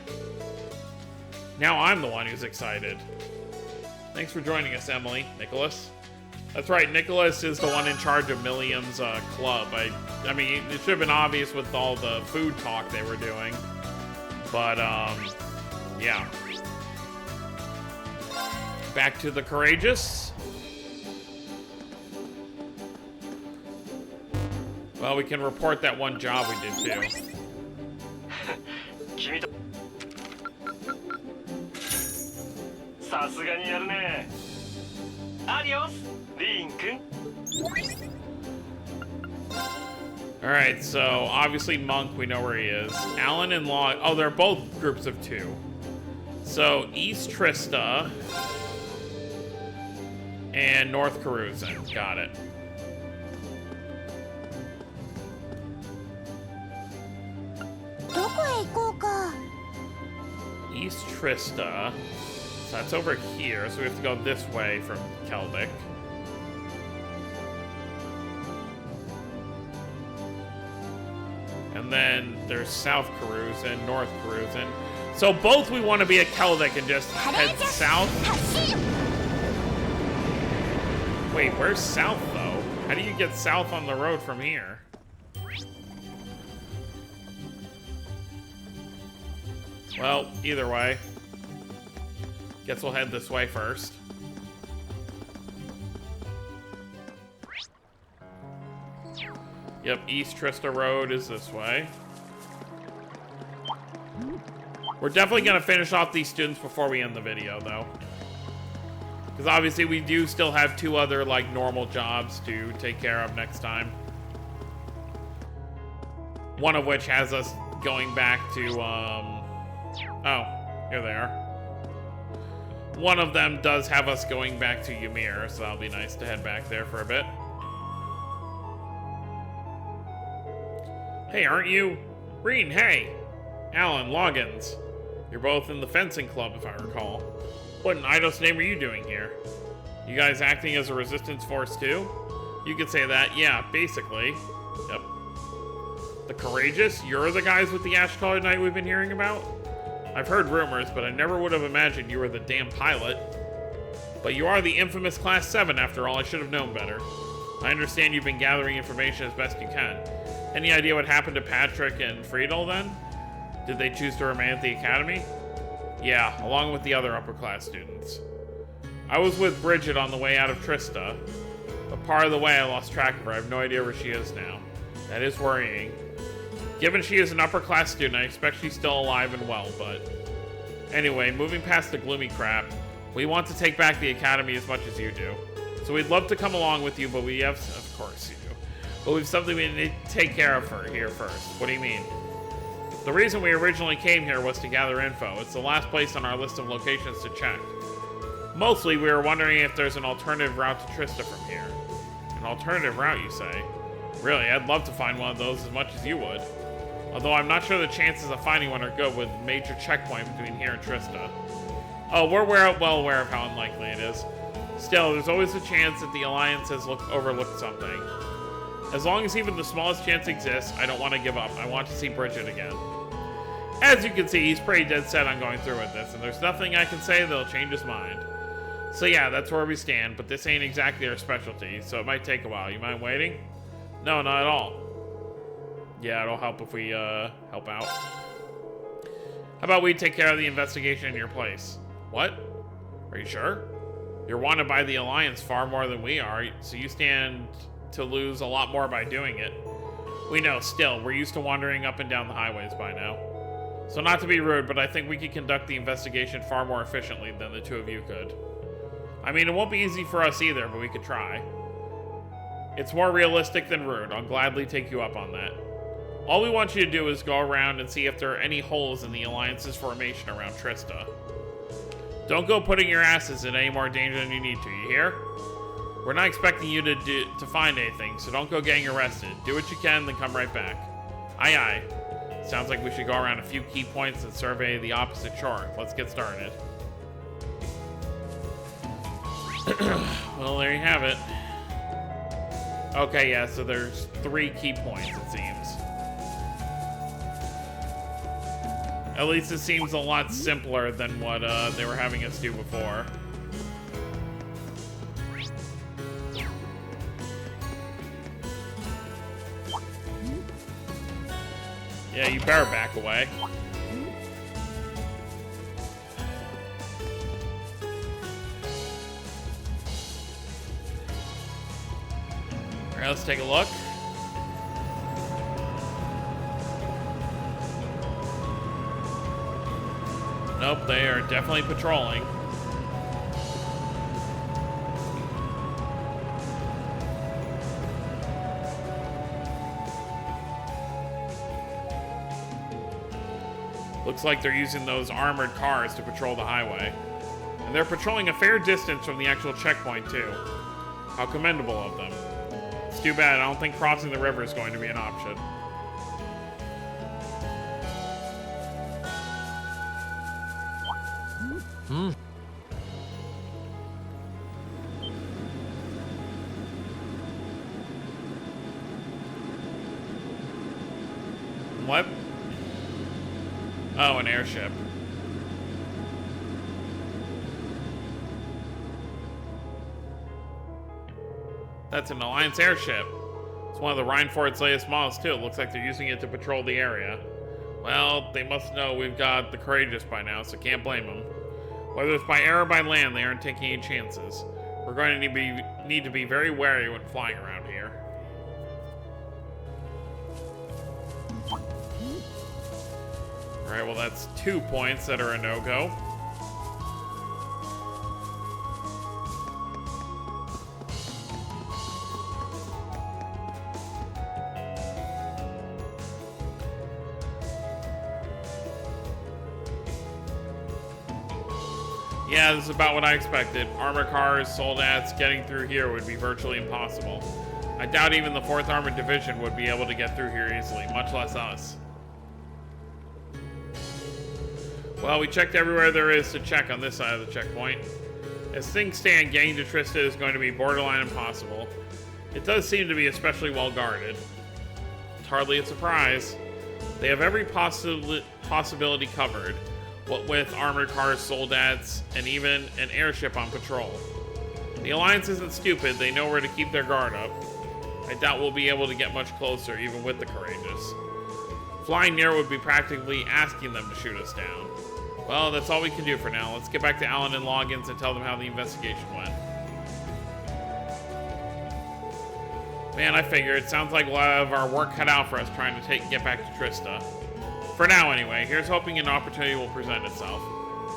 Now I'm the one who's excited. Thanks for joining us, Emily. Nicholas? That's right, Nicholas is the one in charge of Millium's club. I mean, it should have been obvious with all the food talk they were doing. But, yeah. Back to the Courageous. Well, we can report that one job we did too. 君とさすがにやるね。アディオス、リン君。Alright, so obviously Monk, we know where he is. Alan and Law, oh, they're both groups of 2. So East Trista and North Carusan, got it. East Trista, so that's over here, so we have to go this way from Kelvic. And then there's South Carusan, North Carusan. So both we want to be at Kelvic and just head south. Wait, where's south though? How do you get south on the road from here? Well, either way. Guess we'll head this way first. Yep, East Trista Road is this way. We're definitely going to finish off these students before we end the video, though. Because obviously we do still have 2 other, like, normal jobs to take care of next time. One of which has us going back to, oh, here they are. One of them does have us going back to Ymir, so that'll be nice to head back there for a bit. Hey, aren't you? Reen, hey! Alan, Loggins. You're both in the fencing club, if I recall. What in Eidos name are you doing here? You guys acting as a resistance force too? You could say that, yeah, basically. Yep. The Courageous? You're the guys with the ash-colored knight we've been hearing about? I've heard rumors, but I never would have imagined you were the damn pilot. But you are the infamous Class 7 after all, I should have known better. I understand you've been gathering information as best you can. Any idea what happened to Patrick and Friedel then? Did they choose to remain at the academy? Yeah, along with the other upper class students. I was with Bridget on the way out of Trista, but part of the way I lost track of her. I have no idea where she is now. That is worrying. Given she is an upper class student, I expect she's still alive and well, but... Anyway, moving past the gloomy crap, we want to take back the academy as much as you do. So we'd love to come along with you, but we have... Of course you do. But we've something we need to take care of here first. What do you mean? The reason we originally came here was to gather info. It's the last place on our list of locations to check. Mostly, we were wondering if there's an alternative route to Trista from here. An alternative route, you say? Really, I'd love to find one of those as much as you would. Although I'm not sure the chances of finding one are good with a major checkpoint between here and Trista. Oh, we're well aware of how unlikely it is. Still, there's always a chance that the Alliance has overlooked something. As long as even the smallest chance exists, I don't want to give up. I want to see Bridget again. As you can see, he's pretty dead set on going through with this, and there's nothing I can say that'll change his mind. So yeah, that's where we stand, but this ain't exactly our specialty, so it might take a while. You mind waiting? No, not at all. Yeah, it'll help if we, help out. How about we take care of the investigation in your place? What? Are you sure? You're wanted by the Alliance far more than we are, so you stand to lose a lot more by doing it. We know, still, we're used to wandering up and down the highways by now. So not to be rude, but I think we could conduct the investigation far more efficiently than the two of you could. I mean, it won't be easy for us either, but we could try. It's more realistic than rude. I'll gladly take you up on that. All we want you to do is go around and see if there are any holes in the Alliance's formation around Trista. Don't go putting your asses in any more danger than you need to, you hear? We're not expecting you to find anything, so don't go getting arrested. Do what you can, then come right back. Aye aye. Sounds like we should go around a few key points and survey the opposite shore. Let's get started. Well, there you have it. Okay, yeah, so there's 3 key points, it seems. At least it seems a lot simpler than what they were having us do before. Yeah, you better back away. Alright, let's take a look. Nope, they are definitely patrolling. Looks like they're using those armored cars to patrol the highway. And they're patrolling a fair distance from the actual checkpoint, too. How commendable of them. It's too bad, I don't think crossing the river is going to be an option. What? Oh, an airship. That's an Alliance airship. It's one of the Reinford's latest models, too. It looks like they're using it to patrol the area. Well, they must know we've got the Courageous by now, so can't blame them. Whether it's by air or by land, they aren't taking any chances. We're going to need to be very wary when flying around here. Alright, well that's 2 points that are a no-go. Yeah, this is about what I expected. Armor cars, soldats, getting through here would be virtually impossible. I doubt even the 4th Armored Division would be able to get through here easily, much less us. Well, we checked everywhere there is to check on this side of the checkpoint. As things stand, getting to Trista is going to be borderline impossible. It does seem to be especially well guarded. It's hardly a surprise. They have every possibility covered, what with armored cars, soldats, and even an airship on patrol. The Alliance isn't stupid, they know where to keep their guard up. I doubt we'll be able to get much closer, even with the Courageous. Flying near would be practically asking them to shoot us down. Well, that's all we can do for now. Let's get back to Alan and Loggins and tell them how the investigation went. Man, I figure it sounds like we'll have our work cut out for us trying to get back to Trista. For now, anyway. Here's hoping an opportunity will present itself.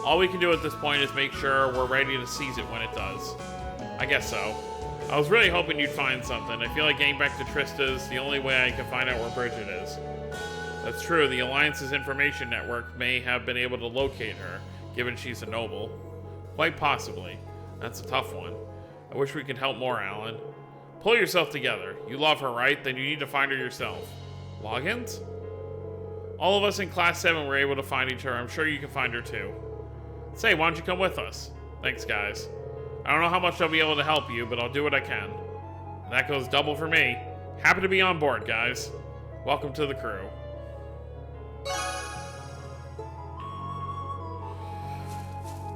All we can do at this point is make sure we're ready to seize it when it does. I guess so. I was really hoping you'd find something. I feel like getting back to Trista is the only way I can find out where Bridget is. That's true. The Alliance's information network may have been able to locate her, given she's a noble. Quite possibly. That's a tough one. I wish we could help more, Alan. Pull yourself together. You love her, right? Then you need to find her yourself. Loggins? All of us in Class 7 were able to find each other. I'm sure you can find her too. Say, why don't you come with us? Thanks, guys. I don't know how much I'll be able to help you, but I'll do what I can. And that goes double for me. Happy to be on board, guys. Welcome to the crew.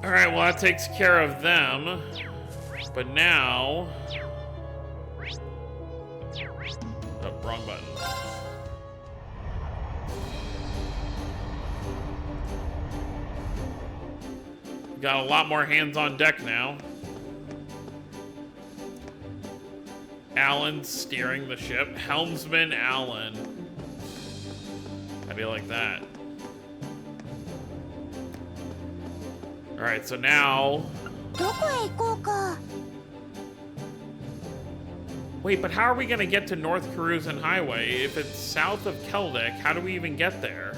Alright, well that takes care of them. But now... Oh, wrong button. Got a lot more hands on deck now. Alan steering the ship. Helmsman Alan. How do you like that? Alright, so now... Wait, but how are we gonna get to North Carusan Highway? If it's south of Keldek, how do we even get there?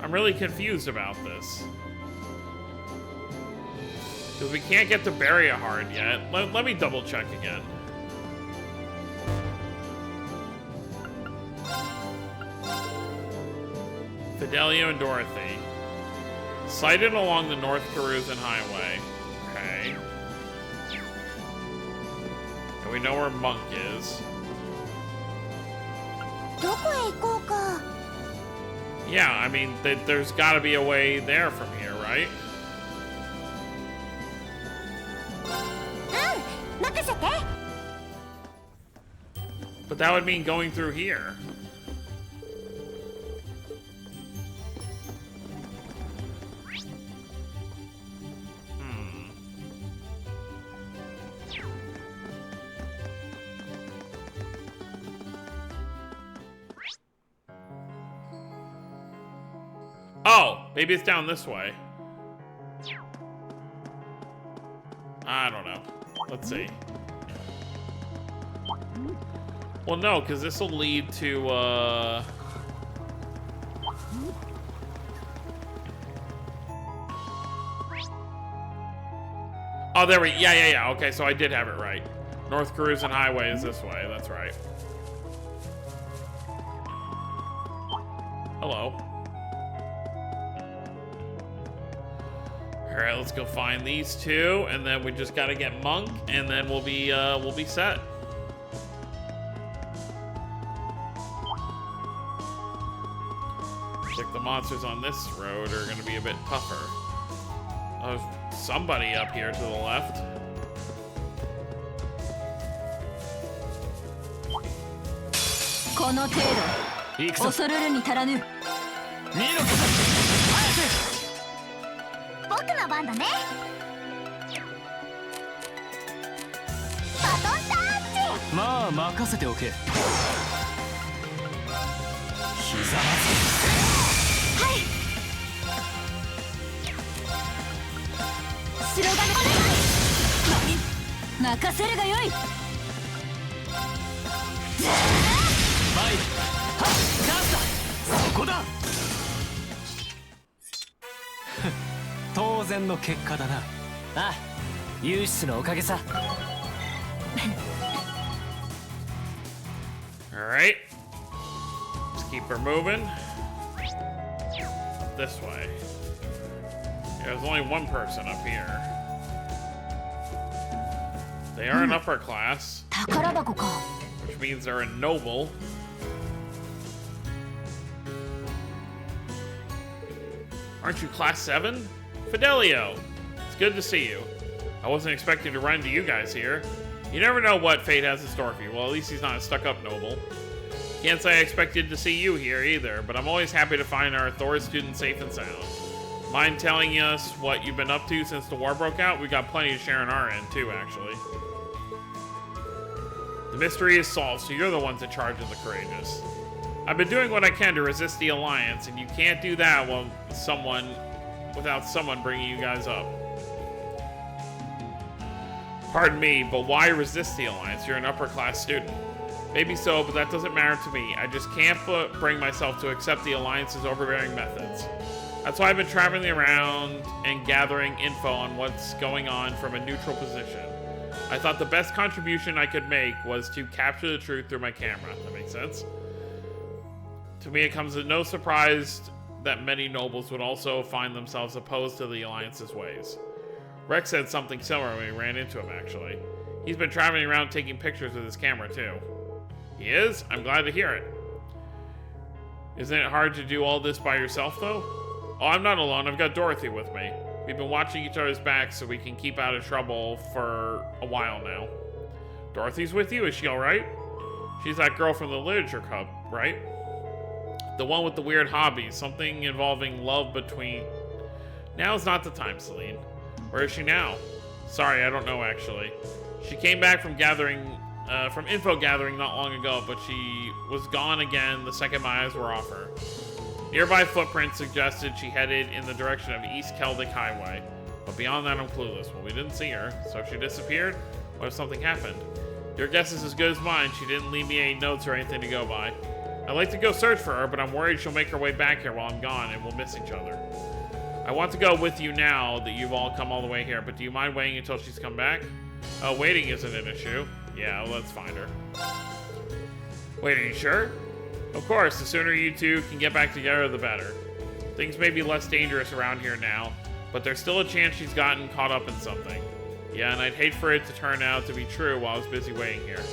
I'm really confused about this. Because we can't get to Barriahard yet. Let me double check again. Fidelio and Dorothy. Sighted along the North Carusan Highway. Okay. And we know where Monk is. Yeah, I mean, there's gotta be a way there from here, right? But that would mean going through here. Oh, maybe it's down this way. I don't know. Let's see. Well, no, because this will lead to, Oh, there we... Yeah. Okay, so I did have it right. North Carusan Highway is this way. That's right. Hello. Alright, let's go find these two, and then we just gotta get Monk, and then we'll be set. Looks like the monsters on this road are gonna be a bit tougher. Oh, somebody up here to the left. Alright. Let's keep her moving. this way. Yeah, there's only one person up here. They are an upper class, 宝箱か。 which means they're a noble. Aren't you class 7? Fidelio! It's good to see you. I wasn't expecting to run into you guys here. You never know what fate has in store for you. Well, at least he's not a stuck-up noble. Can't say I expected to see you here either, but I'm always happy to find our Thor student safe and sound. Mind telling us what you've been up to since the war broke out? We got plenty to share on our end, too, actually. The mystery is solved, so you're the ones in charge of the courageous. I've been doing what I can to resist the Alliance, and you can't do that without someone bringing you guys up. Pardon me, but why resist the Alliance? You're an upper-class student. Maybe so, but that doesn't matter to me. I just can't bring myself to accept the Alliance's overbearing methods. That's why I've been traveling around and gathering info on what's going on from a neutral position. I thought the best contribution I could make was to capture the truth through my camera. That makes sense. To me, it comes as no surprise that many nobles would also find themselves opposed to the Alliance's ways. Rex said something similar when we ran into him, actually. He's been traveling around taking pictures with his camera, too. He is? I'm glad to hear it. Isn't it hard to do all this by yourself, though? Oh, I'm not alone. I've got Dorothy with me. We've been watching each other's backs so we can keep out of trouble for a while now. Dorothy's with you? Is she alright? She's that girl from the literature club, right? The one with the weird hobbies. Something involving love between... Now's not the time, Celine. Where is she now? Sorry, I don't know, actually. She came back from info gathering not long ago, but she was gone again the second my eyes were off her. Nearby footprints suggested she headed in the direction of East Celtic Highway, but beyond that I'm clueless. Well, we didn't see her, so if she disappeared, what if something happened? Your guess is as good as mine. She didn't leave me any notes or anything to go by. I'd like to go search for her, but I'm worried she'll make her way back here while I'm gone and we'll miss each other. I want to go with you now that you've all come all the way here, but do you mind waiting until she's come back? Waiting isn't an issue. Yeah, well, let's find her. Wait, are you sure? Of course, the sooner you two can get back together, the better. Things may be less dangerous around here now, but there's still a chance she's gotten caught up in something. Yeah, and I'd hate for it to turn out to be true while I was busy waiting here.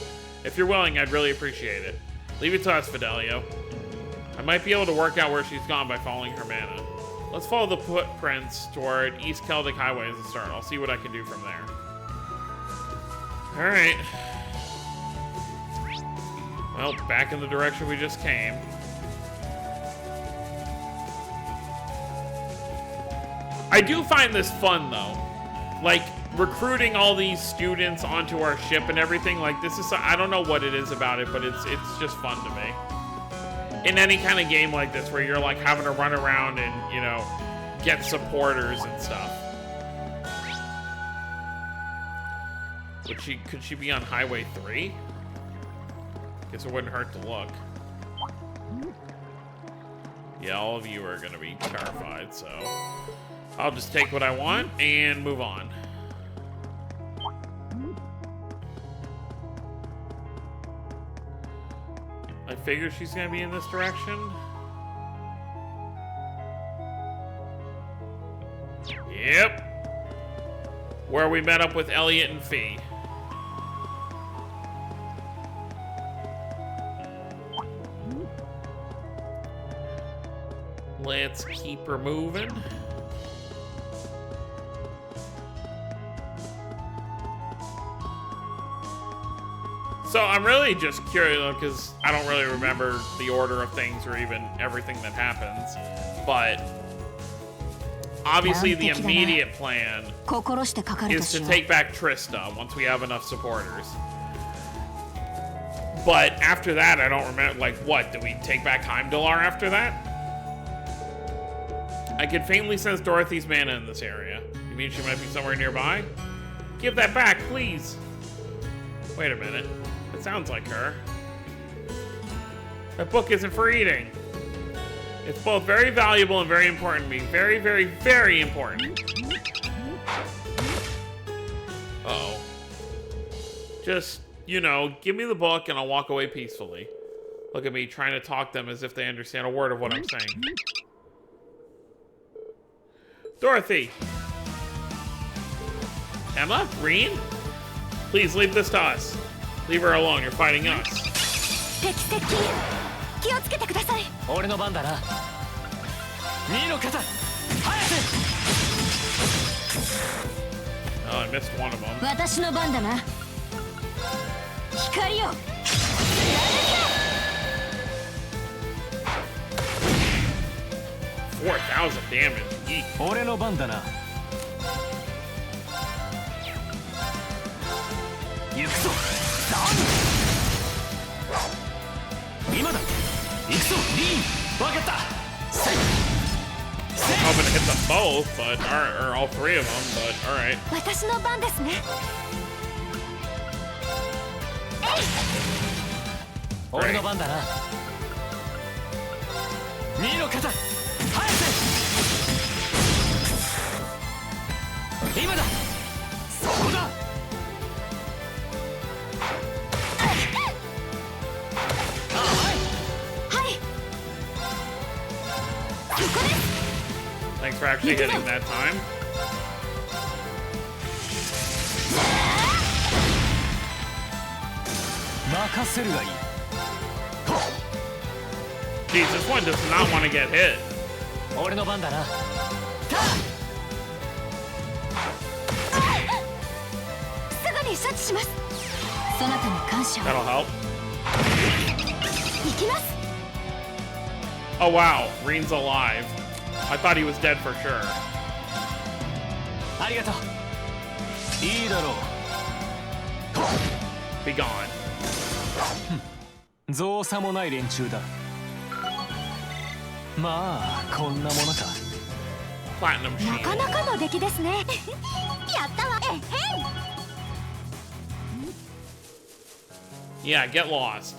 If you're willing, I'd really appreciate it. Leave it to us, Fidelio. I might be able to work out where she's gone by following her mana. Let's follow the footprints toward East Celtic Highway as a start. I'll see what I can do from there. Alright. Well, back in the direction we just came. I do find this fun, though. Like, recruiting all these students onto our ship and everything. Like, this is... I don't know what it is about it, but it's just fun to me. In any kind of game like this, where you're, like, having to run around and, you know, get supporters and stuff. Could she be on Highway 3? Guess it wouldn't hurt to look. Yeah, all of you are gonna be terrified, so I'll just take what I want and move on. I figure she's gonna be in this direction. Yep. Where we met up with Elliot and Fee. Let's keep her moving. So I'm really just curious because I don't really remember the order of things or even everything that happens. But obviously the immediate plan is to take back Trista once we have enough supporters. But after that, I don't remember, like, what? Do we take back Heimdallar after that? I can faintly sense Dorothy's mana in this area. You mean she might be somewhere nearby? Give that back, please. Wait a minute. It sounds like her. That book isn't for eating. It's both very valuable and very important to me. Very, very, very important. Uh-oh. Just, you know, give me the book and I'll walk away peacefully. Look at me trying to talk them as if they understand a word of what I'm saying. Dorothy. Emma? Green? Please leave this to us. Leave her alone. You're fighting us. 敵接近気をつけてください。俺の番だな。2の肩、早く。 Oh, I missed one of them. 私の番だな。光よ。 4,000 damage. Yeet. 俺の番だな。行くぞ。今だ。行くぞ、リーン。分かった。 Hoping to hit them both, but or all three of them, but all right. 私の番ですね。俺の番だな。2の肩、早く。今だ。そこだ。 Thanks for actually hitting that time. Jeez, this one does not want to get hit. 俺の番だな。 すぐに処置します。そなたに感謝を。 That'll help. 行きます。 Oh wow, Reen's alive. I thought he was dead for sure. ありがとう。いいだろう。 Be gone. 造作もない連中だ。まあこんなものか。 Platinum な Sheen. かなかの出来ですね。やったわ。えへん。 Yeah, get lost.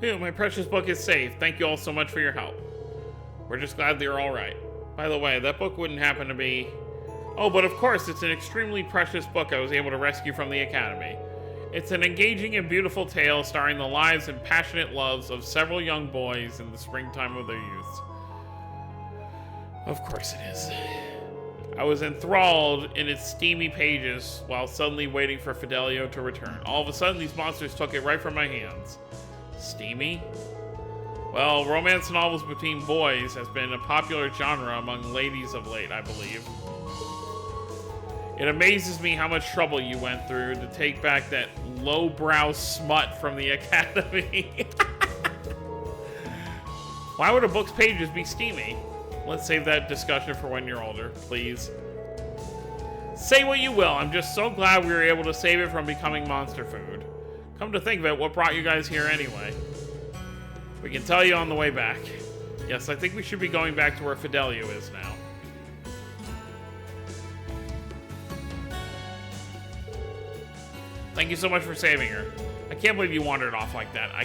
Phew, my precious book is safe. Thank you all so much for your help. We're just glad that you're all right. By the way, that book wouldn't happen to be... Oh, but of course, it's an extremely precious book I was able to rescue from the Academy. It's an engaging and beautiful tale starring the lives and passionate loves of several young boys in the springtime of their youth. Of course it is. I was enthralled in its steamy pages while suddenly waiting for Fidelio to return. All of a sudden, these monsters took it right from my hands. Steamy? Well, romance novels between boys has been a popular genre among ladies of late, I believe. It amazes me how much trouble you went through to take back that lowbrow smut from the Academy. Why would a book's pages be steamy? Let's save that discussion for when you're older, please. Say what you will, I'm just so glad we were able to save it from becoming monster food. Come to think of it, what brought you guys here anyway? We can tell you on the way back. Yes, I think we should be going back to where Fidelio is now. Thank you so much for saving her. I can't believe you wandered off like that. I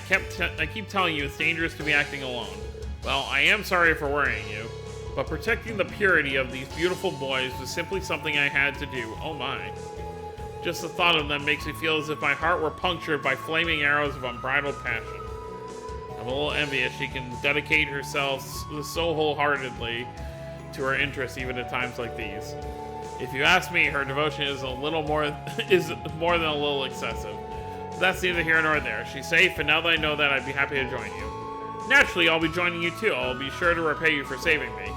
keep telling you it's dangerous to be acting alone. Well, I am sorry for worrying you, but protecting the purity of these beautiful boys was simply something I had to do. Oh my. Just the thought of them makes me feel as if my heart were punctured by flaming arrows of unbridled passion. I'm a little envious she can dedicate herself so wholeheartedly to her interests even at times like these. If you ask me, her devotion is more than a little excessive. But that's neither here nor there. She's safe, and now that I know that, I'd be happy to join you. Naturally, I'll be joining you too. I'll be sure to repay you for saving me.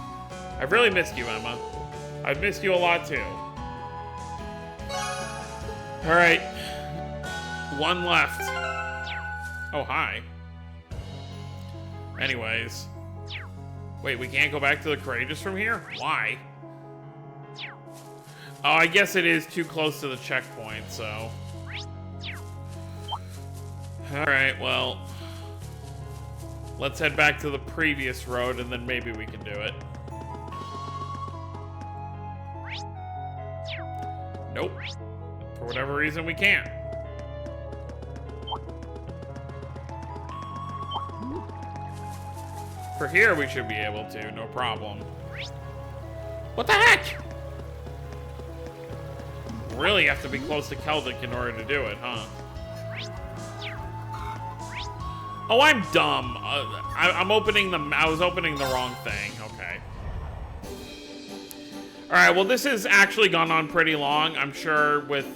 I've really missed you, Emma. I've missed you a lot too. Alright. One left. Oh, hi. Anyways. Wait, we can't go back to the Courageous from here? Why? Oh, I guess it is too close to the checkpoint, so... Alright, well... Let's head back to the previous road, and then maybe we can do it. Nope. For whatever reason, we can't. For here, we should be able to, no problem. What the heck? Really have to be close to Celtic in order to do it, huh? Oh, I'm dumb. I'm opening the... I was opening the wrong thing. Okay. Alright, well, this has actually gone on pretty long. I'm sure with,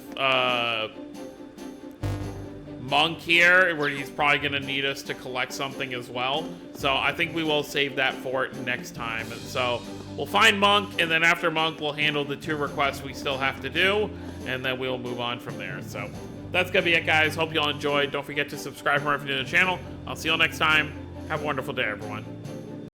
Monk here, where he's probably going to need us to collect something as well. So I think we will save that for next time. And so we'll find Monk, and then after Monk, we'll handle the 2 requests we still have to do, and then we'll move on from there. So that's going to be it, guys. Hope you all enjoyed. Don't forget to subscribe for more if you're new to the channel. I'll see you all next time. Have a wonderful day, everyone.